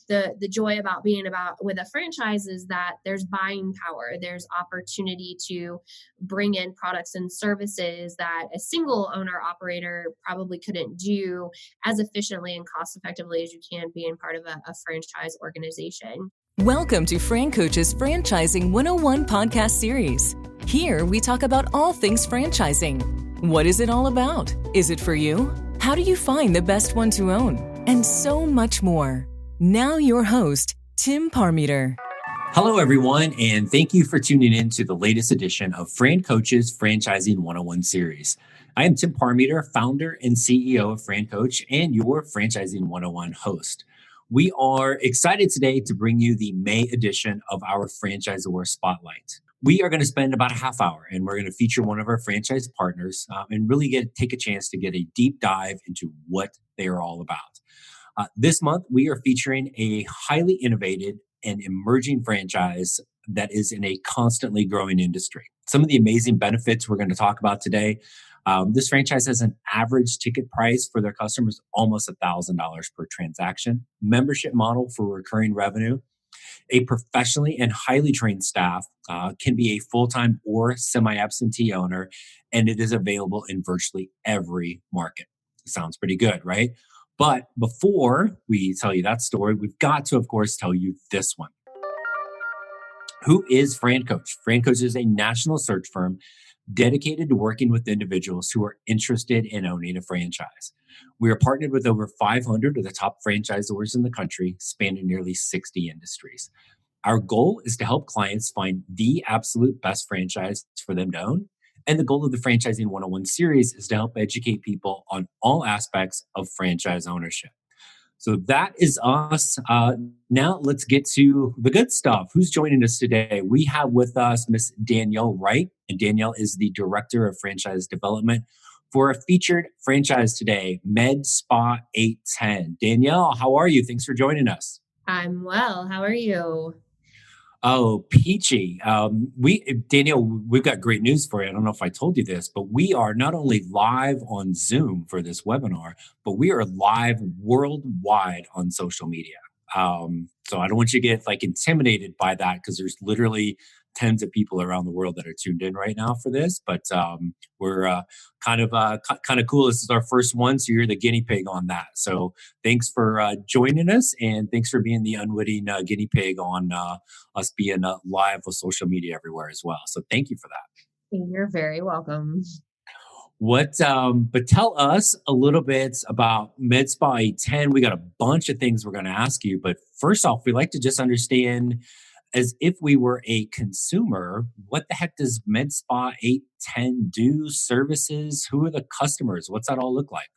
the joy about being about with a franchise is that there's buying power. There's opportunity to bring in products and services that a single owner operator probably couldn't do as efficiently and cost effectively as you can being part of a franchise organization. Welcome to Fran Coach's Franchising 101 podcast series. Here we talk about all things franchising. What is it all about? Is it for you? How do you find the best one to own? And so much more. Now your host, Tim Parmeter. Hello, everyone, and thank you for tuning in to the latest edition of Fran Coach's Franchising 101 series. I am Tim Parmeter, founder and CEO of Fran Coach and your Franchising 101 host. We are excited today to bring you the May edition of our Franchisor Spotlight. We are going to spend about a half hour and we're going to feature one of our franchise partners and really take a chance to get a deep dive into what they are all about. This month, we are featuring a highly innovative and emerging franchise that is in a constantly growing industry. Some of the amazing benefits we're going to talk about today. This franchise has an average ticket price for their customers almost $1,000 per transaction, membership model for recurring revenue, a professionally and highly trained staff, can be a full-time or semi-absentee owner, and it is available in virtually every market. Sounds pretty good, right? But before we tell you that story, we've got to, of course, tell you this one. Who is Fran Coach? Fran Coach is a national search firm dedicated to working with individuals who are interested in owning a franchise. We are partnered with over 500 of the top franchisors in the country, spanning nearly 60 industries. Our goal is to help clients find the absolute best franchise for them to own. And the goal of the Franchising 101 series is to help educate people on all aspects of franchise ownership. So that is us. Now let's get to the good stuff. Who's joining us today? We have with us Miss Danielle Wright, and Danielle is the Director of Franchise Development for a featured franchise today, medspa810. Danielle, how are you? Thanks for joining us. I'm well. How are you? Oh, peachy. Danielle, we've got great news for you. I don't know if I told you this, but we are not only live on Zoom for this webinar, but we are live worldwide on social media. So I don't want you to get intimidated by that because there's literally tens of people around the world that are tuned in right now for this. But we're kind of cool. This is our first one, so you're the guinea pig on that. So thanks for joining us, and thanks for being the unwitting guinea pig on us being live with social media everywhere as well. So thank you for that. You're very welcome. But tell us a little bit about medspa810. We got a bunch of things we're going to ask you, but first off, we'd like to just understand, as if we were a consumer, what the heck does medspa810 do? Services? Who are the customers? What's that all look like?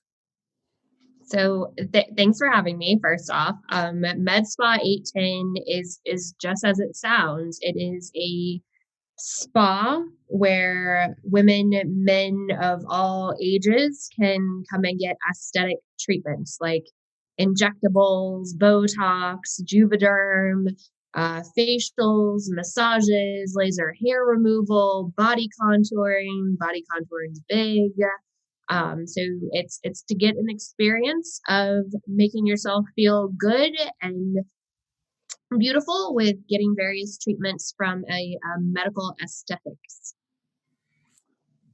So thanks for having me, first off. medspa810 is just as it sounds. It is a spa where women, men of all ages can come and get aesthetic treatments like injectables, Botox, Juvederm, facials, massages, laser hair removal, body contouring. Body contouring is big. So it's to get an experience of making yourself feel good and beautiful with getting various treatments from a medical aesthetics.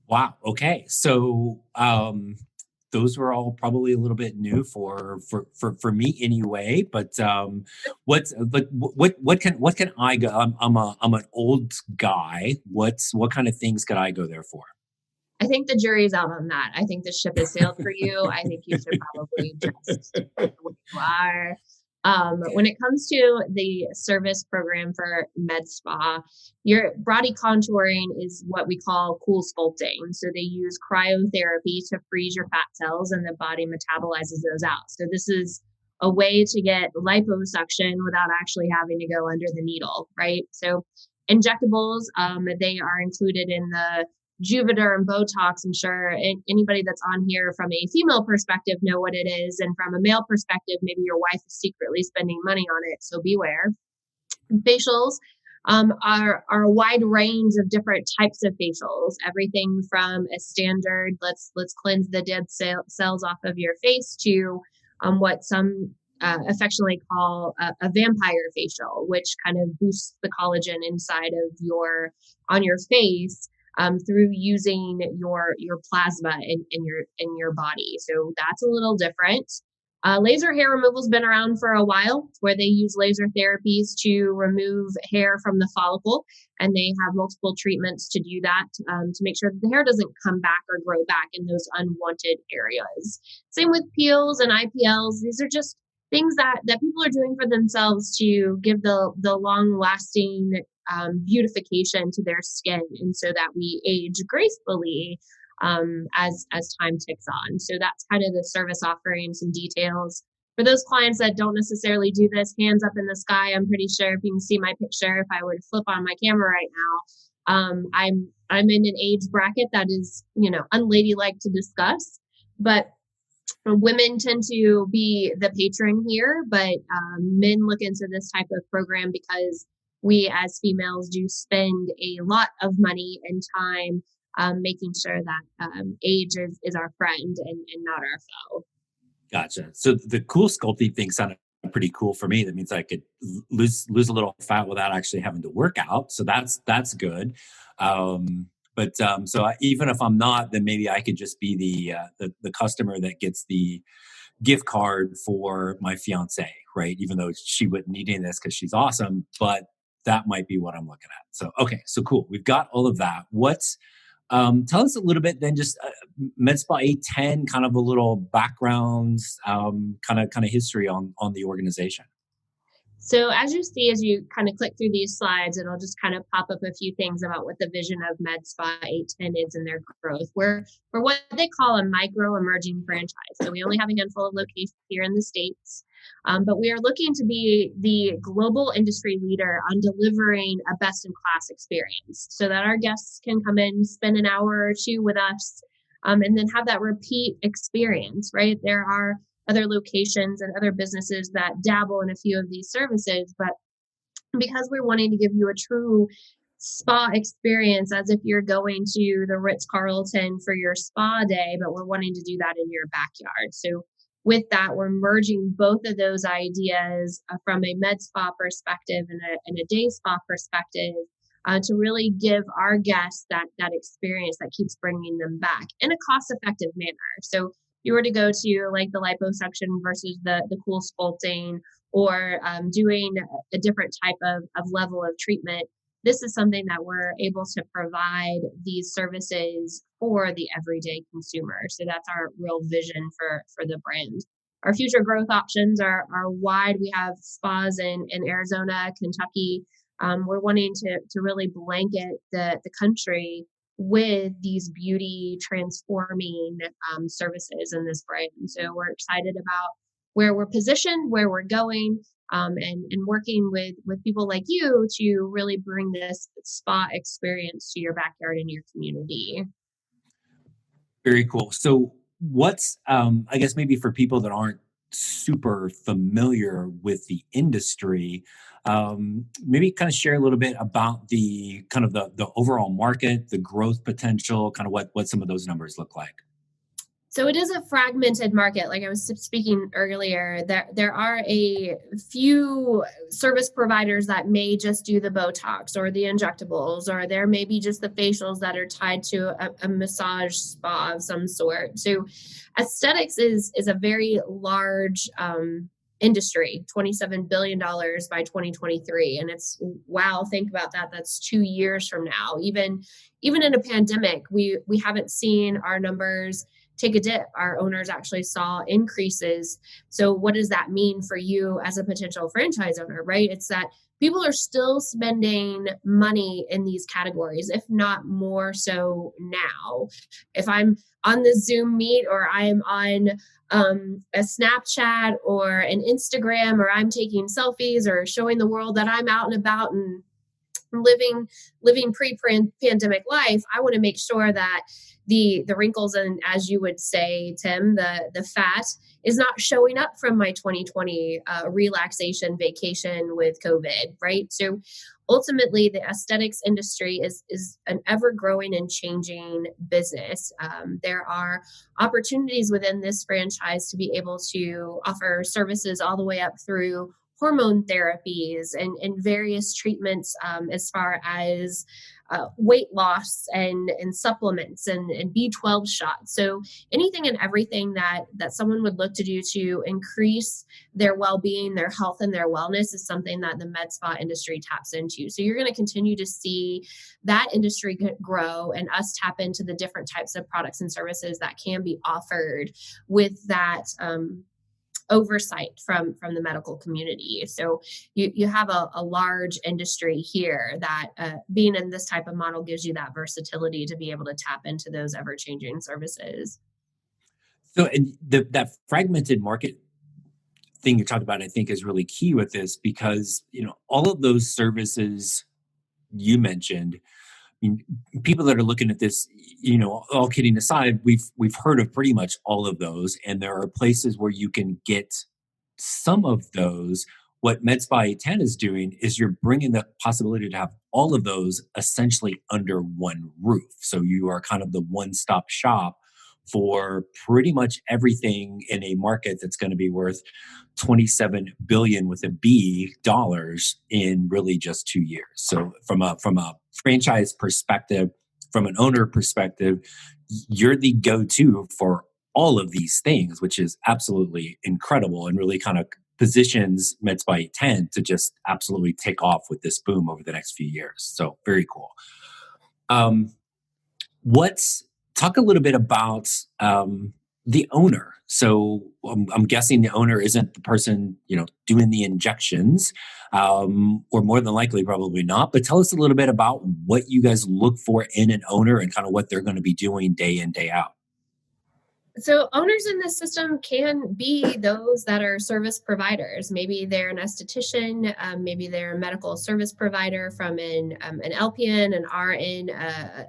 Wow. Okay. So those were all probably a little bit new for me anyway. But what can I go? I'm an old guy. What kind of things could I go there for? I think the jury's out on that. I think the ship has sailed for you. I think you should probably just stay where you are. When it comes to the service program for med spa, your body contouring is what we call cool sculpting. So they use cryotherapy to freeze your fat cells and the body metabolizes those out. So this is a way to get liposuction without actually having to go under the needle, right? So injectables, they are included in the Juvederm, Botox. I'm sure anybody that's on here from a female perspective know what it is. And from a male perspective, maybe your wife is secretly spending money on it. So beware. Facials are a wide range of different types of facials. Everything from a standard, let's cleanse the dead cells off of your face, to what some affectionately call a vampire facial, which kind of boosts the collagen inside of on your face through using your plasma in your body. So that's a little different. Laser hair removal has been around for a while, where they use laser therapies to remove hair from the follicle, and they have multiple treatments to do that to make sure that the hair doesn't come back or grow back in those unwanted areas. Same with peels and IPLs. These are just things that people are doing for themselves to give the long lasting beautification to their skin, and so that we age gracefully as time ticks on. So that's kind of the service offering, some details. For those clients that don't necessarily do this, hands up in the sky. I'm pretty sure if you can see my picture, if I were to flip on my camera right now, I'm in an age bracket that is, unladylike to discuss, but women tend to be the patron here, but men look into this type of program because we as females do spend a lot of money and time making sure that age is our friend and not our foe. Gotcha. So the cool sculpting thing sounded pretty cool for me. That means I could lose a little fat without actually having to work out. So that's good. So even if I'm not, then maybe I could just be the customer that gets the gift card for my fiance, right? Even though she wouldn't need any of this because she's awesome, but that might be what I'm looking at. So, okay. So cool. We've got all of that. Tell us a little bit then, just medspa810, kind of a little background, kind of history on the organization. So as you kind of click through these slides, it'll just kind of pop up a few things about what the vision of medspa810 is in their growth. We're what they call a micro emerging franchise. So we only have a handful of locations here in the States. But we are looking to be the global industry leader on delivering a best-in-class experience so that our guests can come in, spend an hour or two with us, and then have that repeat experience, right? There are other locations and other businesses that dabble in a few of these services, but because we're wanting to give you a true spa experience as if you're going to the Ritz-Carlton for your spa day, but we're wanting to do that in your backyard. So with that, we're merging both of those ideas from a med spa perspective and a day spa perspective to really give our guests that experience that keeps bringing them back in a cost-effective manner. So you were to go to like the liposuction versus the cool sculpting or doing a different type of level of treatment, this is something that we're able to provide these services for the everyday consumer. So that's our real vision for the brand. Our future growth options are wide. We have spas in Arizona, Kentucky. We're wanting to really blanket the country with these beauty transforming services in this brand. So we're excited about where we're positioned, where we're going, and working with people like you to really bring this spa experience to your backyard and your community. Very cool. So what's, I guess maybe for people that aren't super familiar with the industry, maybe kind of share a little bit about the kind of the overall market, the growth potential, kind of what some of those numbers look like. So it is a fragmented market. Like I was speaking earlier, there are a few service providers that may just do the Botox or the injectables, or there may be just the facials that are tied to a massage spa of some sort. So aesthetics is a very large industry, $27 billion by 2023. And it's, wow, think about that. That's 2 years from now. Even in a pandemic, we haven't seen our numbers take a dip. Our owners actually saw increases. So what does that mean for you as a potential franchise owner, right? It's that people are still spending money in these categories, if not more so now. If I'm on the Zoom meet or I'm on a Snapchat or an Instagram, or I'm taking selfies or showing the world that I'm out and about and living pre-pandemic life, I want to make sure that the wrinkles and, as you would say, Tim, the fat is not showing up from my 2020 relaxation vacation with COVID, right? So ultimately, the aesthetics industry is an ever-growing and changing business. There are opportunities within this franchise to be able to offer services all the way up through hormone therapies and various treatments as far as weight loss and supplements and B12 shots. So anything and everything that someone would look to do to increase their well-being, their health, and their wellness is something that the med spa industry taps into. So you're going to continue to see that industry grow and us tap into the different types of products and services that can be offered with that oversight from the medical community. So you have a large industry here that being in this type of model gives you that versatility to be able to tap into those ever-changing services. So and that fragmented market thing you talked about, I think, is really key with this because, all of those services you mentioned, people that are looking at this, all kidding aside, we've heard of pretty much all of those, and there are places where you can get some of those. What medspa810 is doing is you're bringing the possibility to have all of those essentially under one roof. So you are kind of the one-stop shop for pretty much everything in a market that's going to be worth $27 billion with a B dollars in really just 2 years. So from a franchise perspective, from an owner perspective, you're the go-to for all of these things, which is absolutely incredible and really kind of positions medspa810 to just absolutely take off with this boom over the next few years. So very cool. Talk a little bit about the owner. So I'm guessing the owner isn't the person, doing the injections, or more than likely probably not. But tell us a little bit about what you guys look for in an owner and kind of what they're going to be doing day in, day out. So owners in this system can be those that are service providers. Maybe they're an esthetician, maybe they're a medical service provider from an LPN, an RN,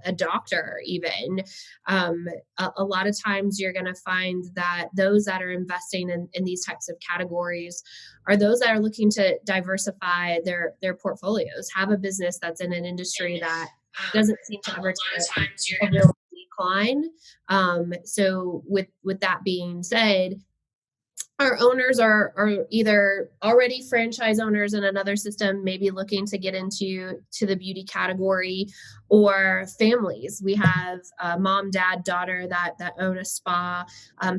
a doctor even. A lot of times you're going to find that those that are investing in these types of categories are those that are looking to diversify their portfolios, have a business that's in an industry that doesn't seem to ever take a real decline. So with that being said, our owners are either already franchise owners in another system, maybe looking to get into the beauty category, or families. We have mom, dad, daughter that own a spa,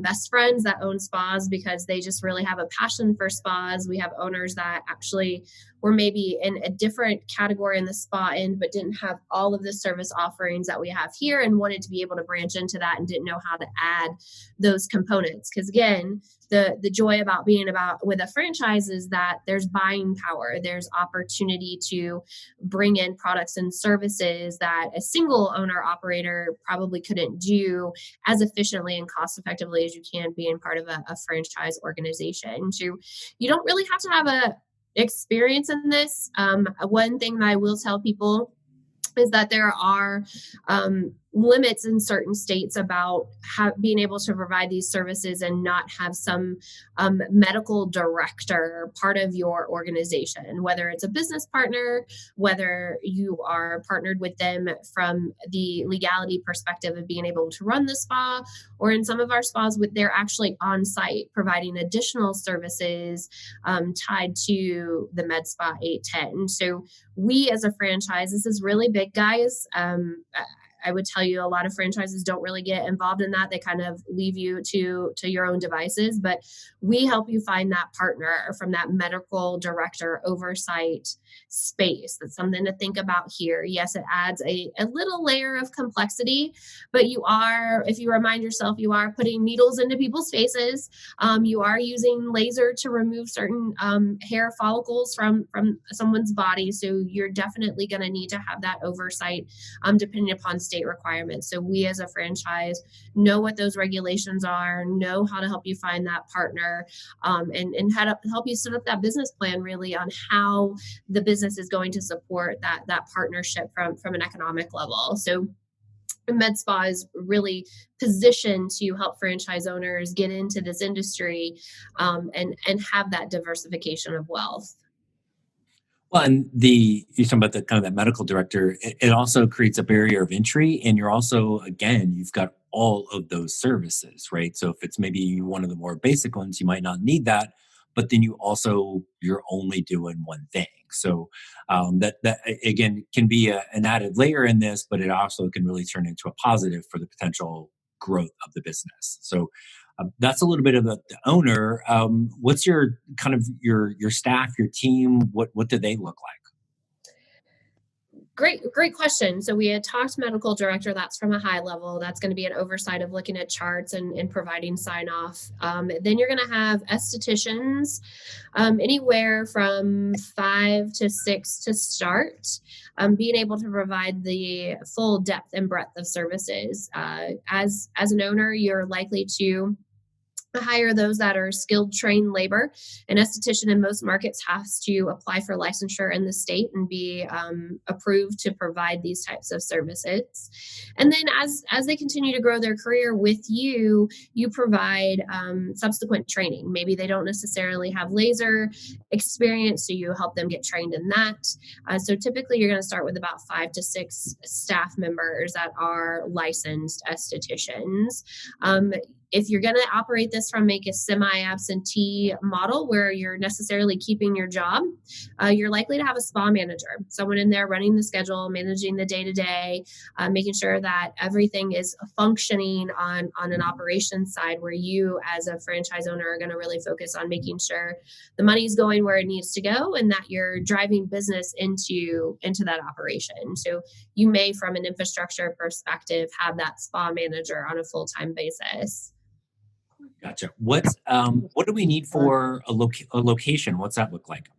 best friends that own spas because they just really have a passion for spas. We have owners that actually were maybe in a different category in the spa end, but didn't have all of the service offerings that we have here and wanted to be able to branch into that and didn't know how to add those components. Because again, the joy about being with a franchise is that there's buying power. There's opportunity to bring in products and services that a single owner operator probably couldn't do as efficiently and cost effectively as you can being part of a franchise organization. So you don't really have to have a experience in this. One thing that I will tell people is that there are limits in certain states about being able to provide these services and not have some medical director part of your organization, whether it's a business partner, whether you are partnered with them from the legality perspective of being able to run the spa, or in some of our spas, they're actually on site providing additional services tied to the medspa810. So we as a franchise, this is really big, guys. I would tell you a lot of franchises don't really get involved in that. They kind of leave you to your own devices, but we help you find that partner from that medical director oversight space. That's something to think about here. Yes, it adds a little layer of complexity, but if you remind yourself, you are putting needles into people's faces. You are using laser to remove certain hair follicles from someone's body. So you're definitely going to need to have that oversight depending upon state state requirements. So we as a franchise know what those regulations are, know how to help you find that partner, and how to help you set up that business plan really on how the business is going to support that partnership from an economic level. So MedSpa is really positioned to help franchise owners get into this industry, and have that diversification of wealth. Well, and you're talking about the kind of that medical director, it also creates a barrier of entry. And you're also, again, you've got all of those services, right? So if it's maybe one of the more basic ones, you might not need that, but then you're only doing one thing. So that again can be an added layer in this, but it also can really turn into a positive for the potential growth of the business. So that's a little bit of the owner. What's your kind of your staff, your team? What do they look like? Great question. So we had talked medical director, that's from a high level. That's going to be an oversight of looking at charts and providing sign off. Then you're going to have estheticians, anywhere from 5 to 6 to start, being able to provide the full depth and breadth of services. As an owner, you're likely to hire those that are skilled trained labor. An esthetician in most markets has to apply for licensure in the state and be approved to provide these types of services. And then as they continue to grow their career with you, you provide subsequent training. Maybe they don't necessarily have laser experience, so you help them get trained in that. So typically you're going to start with about 5 to 6 staff members that are licensed estheticians. If you're going to operate this from a semi-absentee model where you're necessarily keeping your job, you're likely to have a spa manager, someone in there running the schedule, managing the day-to-day, making sure that everything is functioning on an operations side, where you as a franchise owner are going to really focus on making sure the money's going where it needs to go and that you're driving business into that operation. So you may, from an infrastructure perspective, have that spa manager on a full-time basis. Gotcha. What do we need for a location? What's that look like?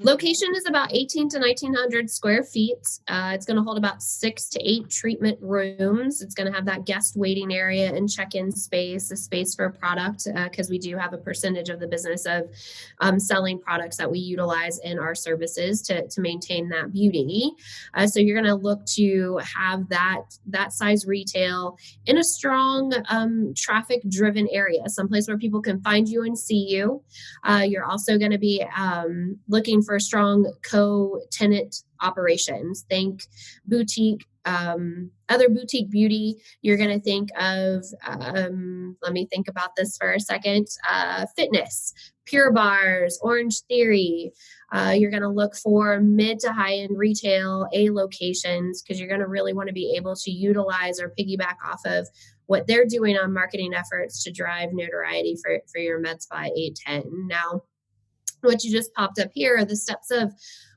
Location is about 18 to 1900 square feet. It's going to hold about 6 to 8 treatment rooms. It's going to have that guest waiting area and check-in space, a space for product, because we do have a percentage of the business of selling products that we utilize in our services to maintain that beauty. So you're going to look to have that size retail in a strong traffic-driven area, someplace where people can find you and see you. You're also going to be looking for strong co-tenant operations. Think boutique, other boutique beauty. You're going to think of, let me think about this for a second, fitness, Pure Bars, Orange Theory. You're going to look for mid to high-end retail A locations, because you're going to really want to be able to utilize or piggyback off of what they're doing on marketing efforts to drive notoriety for your medspa810. Now, what you just popped up here are the steps of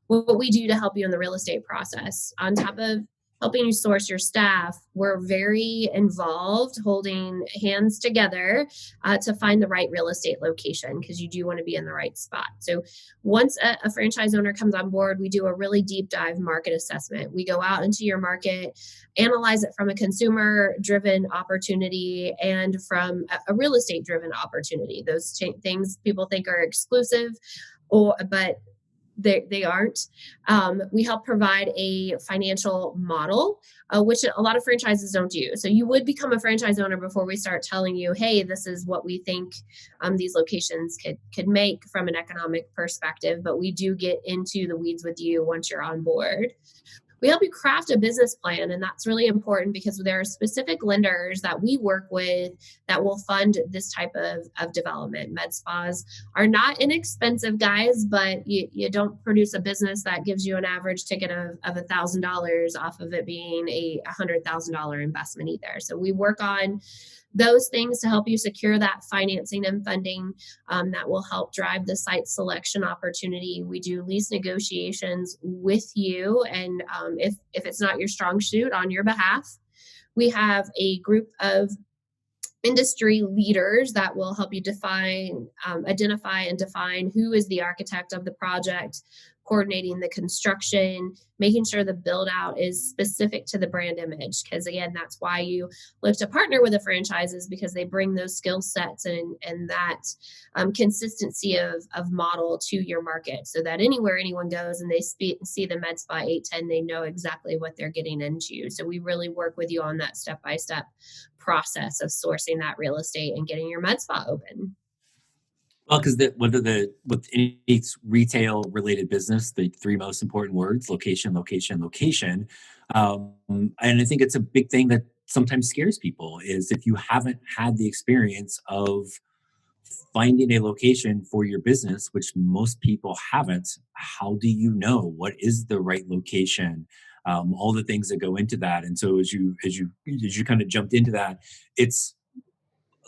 what we do to help you in the real estate process. On top of helping you source your staff, we're very involved holding hands together to find the right real estate location, because you do want to be in the right spot. So once a franchise owner comes on board, we do a really deep dive market assessment. We go out into your market, analyze it from a consumer-driven opportunity and from a real estate-driven opportunity. Those things people think are exclusive, but they aren't. We help provide a financial model, which a lot of franchises don't do. So you would become a franchise owner before we start telling you, hey, this is what we think these locations could make from an economic perspective. But we do get into the weeds with you once you're on board. We help you craft a business plan, and that's really important because there are specific lenders that we work with that will fund this type of development. Med spas are not inexpensive, guys, but you don't produce a business that gives you an average ticket of $1,000 off of it being a $100,000 investment either. So we work on those things to help you secure that financing and funding that will help drive the site selection opportunity. We do lease negotiations with you, and if it's not your strong suit, on your behalf. We have a group of industry leaders that will help you identify and define who is the architect of the project, coordinating the construction, making sure the build out is specific to the brand image. Because again, that's why you look to partner with the franchises, because they bring those skill sets and that consistency of model to your market, so that anywhere anyone goes and they see the medspa 810, they know exactly what they're getting into. So we really work with you on that step-by-step process of sourcing that real estate and getting your med spa open. Well, because with any retail related business, the three most important words: location, location, location. And I think it's a big thing that sometimes scares people, is if you haven't had the experience of finding a location for your business, which most people haven't. How do you know what is the right location? All the things that go into that. And so as you kind of jumped into that, it's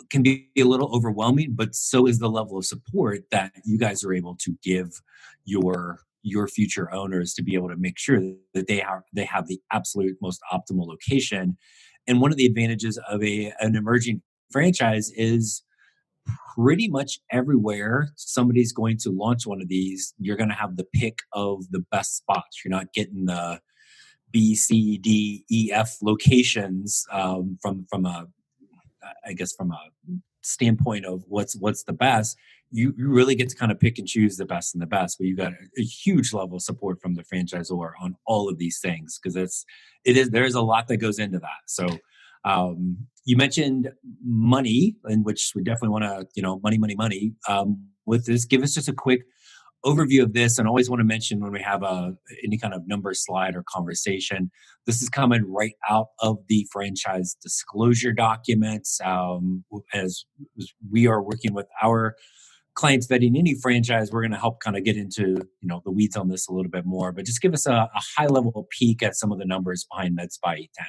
can be a little overwhelming, but so is the level of support that you guys are able to give your future owners, to be able to make sure that they have the absolute most optimal location. And one of the advantages of an emerging franchise is pretty much everywhere somebody's going to launch one of these, you're going to have the pick of the best spots. You're not getting the B, C, D, E, F locations from a standpoint of what's the best. You really get to kind of pick and choose the best and the best, but you got a huge level of support from the franchisor on all of these things, because there's a lot that goes into that. So you mentioned money, in which we definitely want to, money. With this, give us just a quick overview of this. And I always want to mention, when we have any kind of number slide or conversation, this is coming right out of the franchise disclosure documents. As we are working with our clients vetting any franchise, we're going to help kind of get into the weeds on this a little bit more. But just give us a high level peek at some of the numbers behind medspa 810.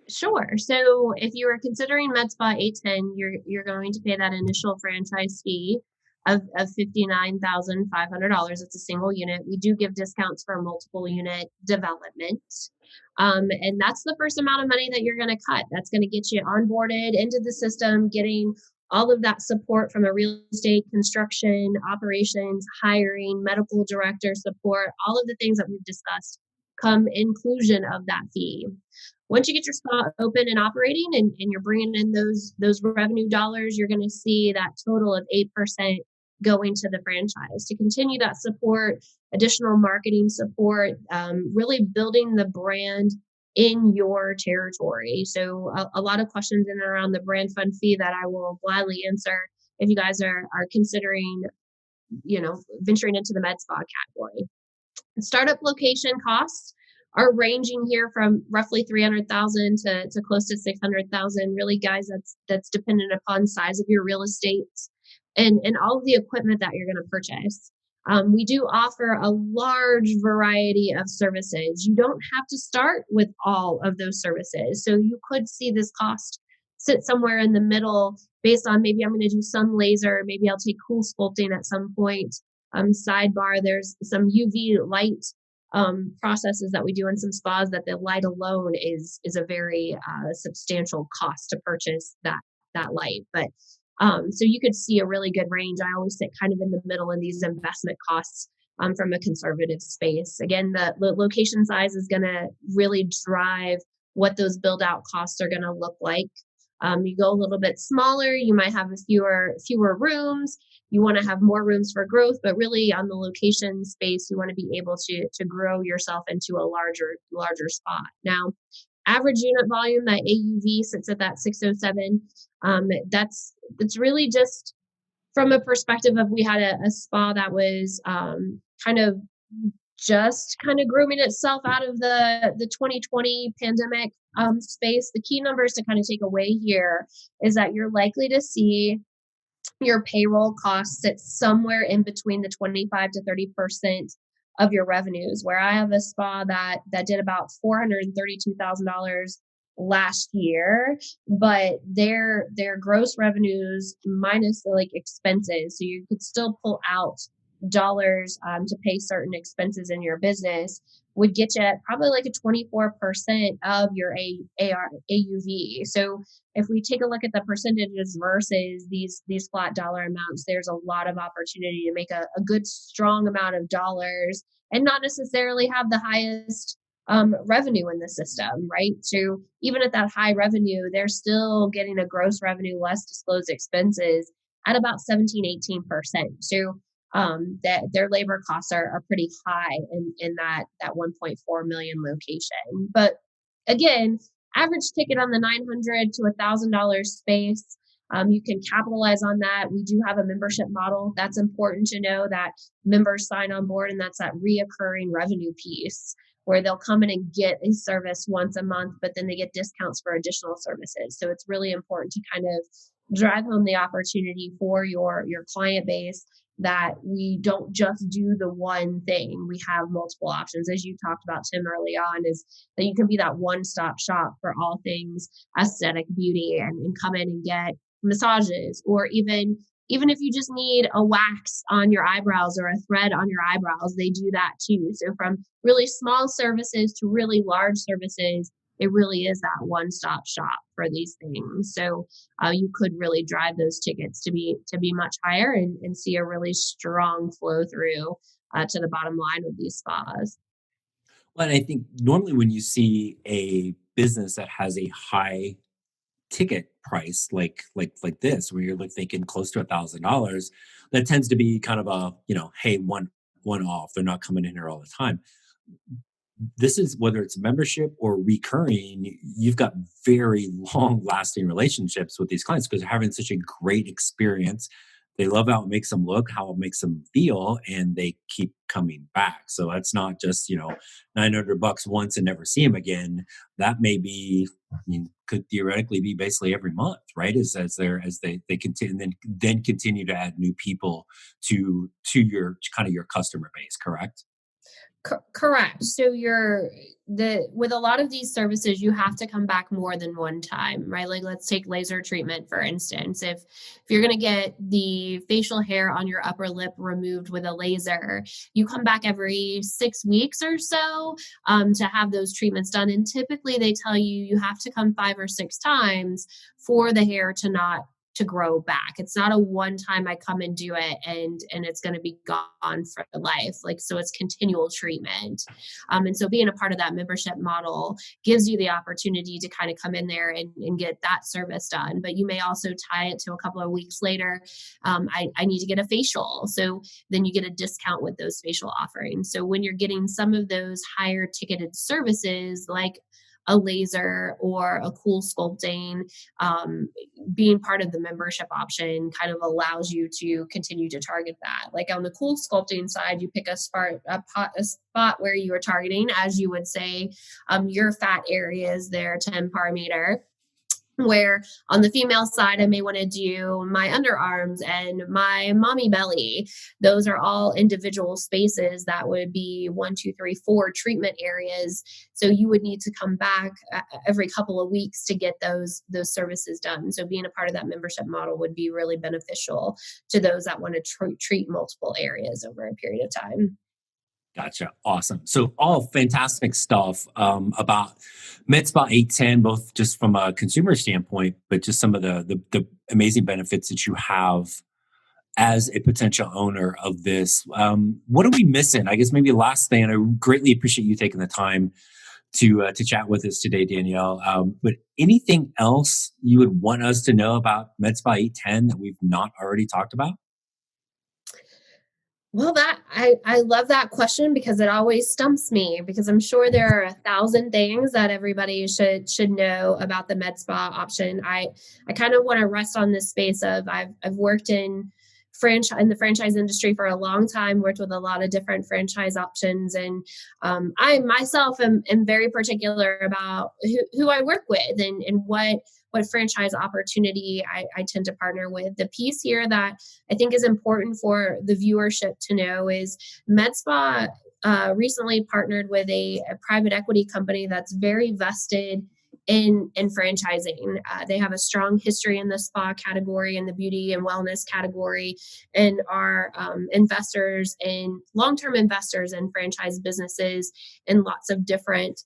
Sure. So if you are considering medspa 810, you're going to pay that initial franchise fee of $59,500. It's a single unit. We do give discounts for multiple unit development. And that's the first amount of money that you're going to cut. That's going to get you onboarded into the system, getting all of that support from a real estate, construction, operations, hiring, medical director support, all of the things that we've discussed come inclusion of that fee. Once you get your spot open and operating and you're bringing in those revenue dollars, you're going to see that total of 8% going to the franchise to continue that support, additional marketing support, really building the brand in your territory. So a lot of questions in and around the brand fund fee that I will gladly answer if you guys are considering, venturing into the med spa category. Startup location costs are ranging here from roughly $300,000 to close to $600,000. Really, guys, that's dependent upon size of your real estate and all of the equipment that you're going to purchase. We do offer a large variety of services. You don't have to start with all of those services. So you could see this cost sit somewhere in the middle based on, maybe I'm going to do some laser, maybe I'll take cool sculpting at some point. Sidebar, there's some UV light processes that we do in some spas that the light alone is a very substantial cost to purchase that light. But so you could see a really good range. I always sit kind of in the middle in these investment costs from a conservative space. Again, the location size is going to really drive what those build out costs are going to look like. You go a little bit smaller, you might have fewer rooms. You want to have more rooms for growth, but really on the location space, you want to be able to grow yourself into a larger spot. Now, average unit volume, that AUV sits at that 607. That's really just from a perspective of, we had a spa that was kind of grooming itself out of the 2020 pandemic space. The key numbers to kind of take away here is that you're likely to see your payroll costs sit somewhere in between the 25 to 30% of your revenues, where I have a spa that did about $432,000 last year, but their gross revenues minus the expenses. So you could still pull out dollars to pay certain expenses in your business would get you at probably like a 24% of your AUV. So if we take a look at the percentages versus these flat dollar amounts, there's a lot of opportunity to make a good strong amount of dollars and not necessarily have the highest revenue in the system, right? So even at that high revenue, they're still getting a gross revenue less disclosed expenses at about 17-18%. So that their labor costs are pretty high in that 1.4 million location. But again, average ticket on the $900 to $1,000 space. You can capitalize on that. We do have a membership model. That's important to know that members sign on board, and that's that reoccurring revenue piece where they'll come in and get a service once a month, but then they get discounts for additional services. So it's really important to kind of drive home the opportunity for your client base that we don't just do the one thing. We have multiple options. As you talked about, Tim, early on, is that you can be that one-stop shop for all things aesthetic beauty and come in and get massages, or even if you just need a wax on your eyebrows or a thread on your eyebrows, they do that too. So from really small services to really large services, it really is that one-stop shop for these things. So you could really drive those tickets to be much higher and see a really strong flow through to the bottom line with these spas. Well, and I think normally when you see a business that has a high ticket price like this, where you're like thinking close to $1,000, that tends to be kind of a, hey, one off. They're not coming in here all the time. This is, whether it's membership or recurring, you've got very long lasting relationships with these clients because they're having such a great experience. They love how it makes them look, how it makes them feel, and they keep coming back. So that's not just, $900 once and never see them again. That may be, could theoretically be basically every month, right? As they continue, and then continue to add new people to your kind of your customer base, correct? Correct. So with a lot of these services, you have to come back more than one time, right? Like let's take laser treatment, for instance. If you're going to get the facial hair on your upper lip removed with a laser, you come back every 6 weeks or so to have those treatments done. And typically they tell you have to come 5 or 6 times for the hair to grow back. It's not a one time I come and do it and it's going to be gone for life. Like, so it's continual treatment. And so being a part of that membership model gives you the opportunity to kind of come in there and get that service done. But you may also tie it to a couple of weeks later. I need to get a facial. So then you get a discount with those facial offerings. So when you're getting some of those higher ticketed services, like a laser or a cool sculpting, being part of the membership option kind of allows you to continue to target that. Like on the cool sculpting side, you pick a spot where you are targeting, as you would say, your fat areas there to Parameter. Where on the female side, I may want to do my underarms and my mommy belly. Those are all individual spaces that would be 1, 2, 3, 4 treatment areas. So you would need to come back every couple of weeks to get those services done. So being a part of that membership model would be really beneficial to those that want to treat multiple areas over a period of time. Gotcha. Awesome. So all fantastic stuff about medspa810, both just from a consumer standpoint, but just some of the amazing benefits that you have as a potential owner of this. What are we missing? I guess maybe last thing, and I greatly appreciate you taking the time to chat with us today, Danielle. But anything else you would want us to know about medspa810 that we've not already talked about? Well, I love that question because it always stumps me, because I'm sure there are 1,000 things that everybody should know about the med spa option. I kind of want to rest on this space of I've worked in the franchise industry for a long time, worked with a lot of different franchise options. And I myself am very particular about who I work with and what franchise opportunity I tend to partner with. The piece here that I think is important for the viewership to know is MedSpa recently partnered with a private equity company that's very vested in franchising. They have a strong history in the spa category and the beauty and wellness category, and are investors and long-term investors in franchise businesses in lots of different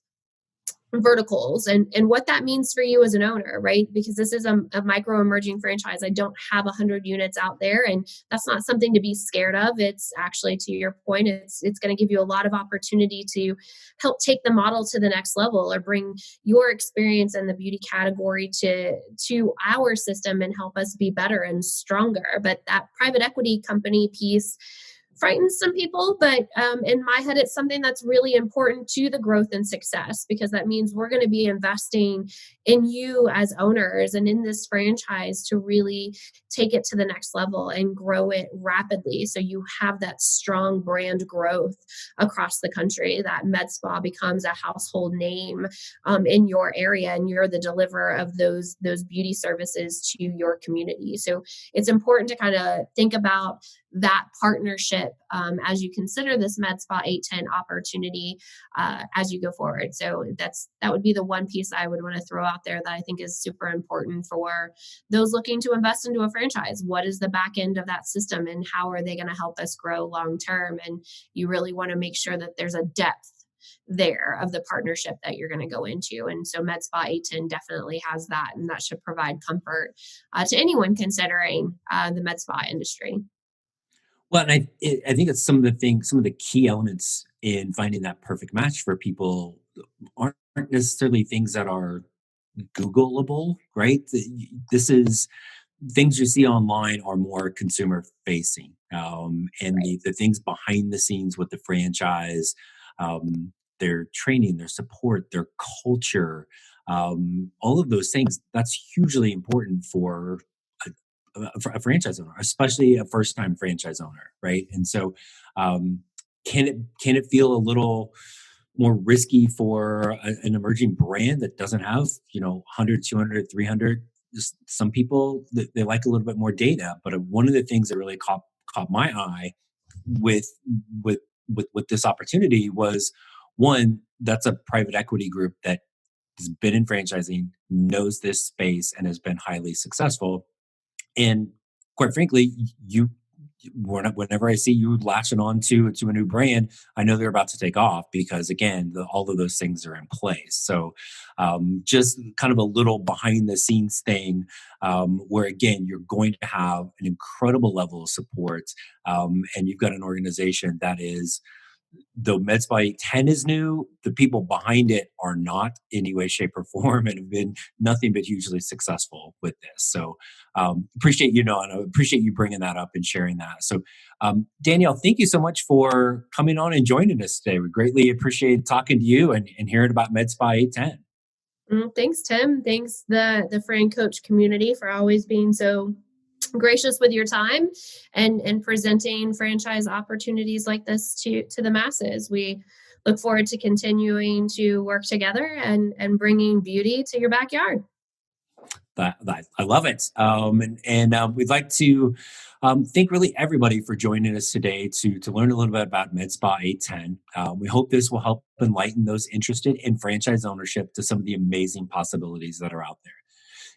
verticals, and what that means for you as an owner, right? Because this is a micro emerging franchise. I don't have 100 units out there, and that's not something to be scared of. It's actually, to your point, it's going to give you a lot of opportunity to help take the model to the next level, or bring your experience in the beauty category to our system and help us be better and stronger. But that private equity company piece frightens some people, but in my head, it's something that's really important to the growth and success, because that means we're going to be investing in you as owners and in this franchise to really take it to the next level and grow it rapidly. So you have that strong brand growth across the country, that med spa becomes a household name in your area, and you're the deliverer of those beauty services to your community. So it's important to kind of think about that partnership as you consider this medspa810 opportunity as you go forward. So that would be the one piece I would want to throw out there that I think is super important for those looking to invest into a franchise. What is the back end of that system, and how are they going to help us grow long term? And you really want to make sure that there's a depth there of the partnership that you're going to go into. And so medspa810 definitely has that, and that should provide comfort to anyone considering the med spa industry. Well, and I think it's some of the key elements in finding that perfect match for people aren't necessarily things that are Googleable, right? This is things you see online are more consumer facing, and Right. the things behind the scenes with the franchise, their training, their support, their culture, all of those things. That's hugely important for a franchise owner, especially a first-time franchise owner, right? And so, can it feel a little more risky for an emerging brand that doesn't have 100, 200, 300? Just some people they like a little bit more data, but one of the things that really caught my eye with this opportunity was, one, that's a private equity group that has been in franchising, knows this space, and has been highly successful. And quite frankly, whenever I see you latching on to a new brand, I know they're about to take off, because again, all of those things are in place. So just kind of a little behind the scenes thing, where again, you're going to have an incredible level of support, and you've got an organization that is, though medspa810 is new, the people behind it are not in any way, shape, or form, and have been nothing but hugely successful with this. So appreciate and I appreciate you bringing that up and sharing that. So Danielle, thank you so much for coming on and joining us today. We greatly appreciate talking to you and hearing about medspa810. Thanks, Tim. Thanks the Fran Coach community for always being so gracious with your time and presenting franchise opportunities like this to the masses. We look forward to continuing to work together and bringing beauty to your backyard. I love it. We'd like to thank really everybody for joining us today to learn a little bit about medspa810. We hope this will help enlighten those interested in franchise ownership to some of the amazing possibilities that are out there.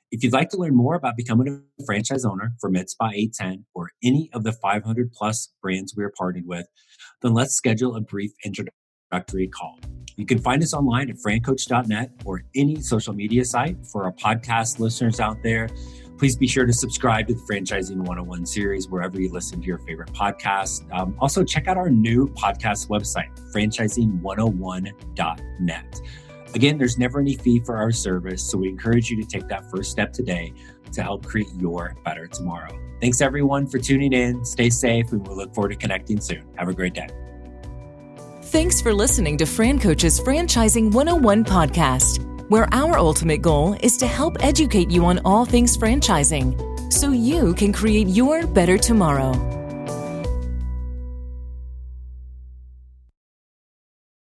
If you'd like to learn more about becoming a franchise owner for medspa810 or any of the 500 plus brands we are partnered with, then let's schedule a brief introductory call. You can find us online at francoach.net or any social media site. For our podcast listeners out there, please be sure to subscribe to the Franchising 101 series wherever you listen to your favorite podcast. Also, check out our new podcast website, franchising101.net. Again, there's never any fee for our service, so we encourage you to take that first step today to help create your better tomorrow. Thanks, everyone, for tuning in. Stay safe, and we look forward to connecting soon. Have a great day. Thanks for listening to Fran Coach's Franchising 101 podcast, where our ultimate goal is to help educate you on all things franchising so you can create your better tomorrow.